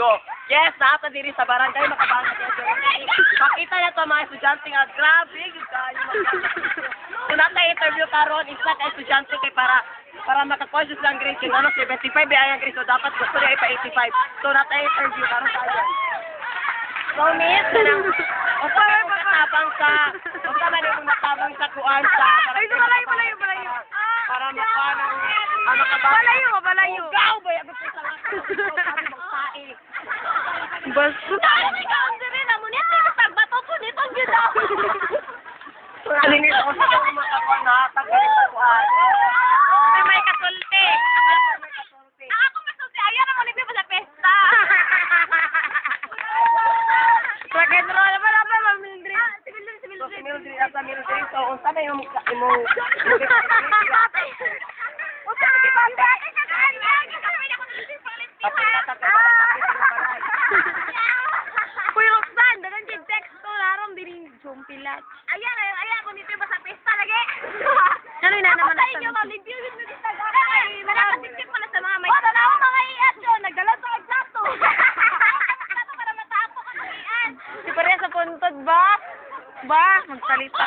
Go. Yes, nata diri sa barangay makabangat yan. Pakita na to mga estudyante nga grabe gud kayo. Kung nata interview karon isa ka estudyante kay para maka-conscious lang grade kung ano 75 ay ang grade so dapat gusto niya ipa 85. So nata interview karon tayo. So miss kanang o sa matabang sa o sa man yung matabang sa kuan sa Ay, balayo. para makuha ng ano ka ba? Balayo. Gaw ba yung gusto sa lahat? Magsaing. Basta. Alinis ako sa mga makakuha na tanggalin sa kuan. May kasulti. Ako kasulti. Ayaw na mo libre pa sa pesta. Rock and roll naman ako, Ma'am Mildred. So si Mildred at sa Mildred so unsa na yung imong Uy, Roxanne, dagan yung text ko, larong dining jumpilat. Ayan, kung dito ba sa pesta lagi? Ano yun na naman sa inyo, Ma'am Mildred, yun mo dito gagawin. Nakapatitip pala sa mga may... Wala na ako mga iyan yun, nagdala sa egzato. Egzato para matapo ka ng iyan. Si Pareha sa puntod ba? Magsalita.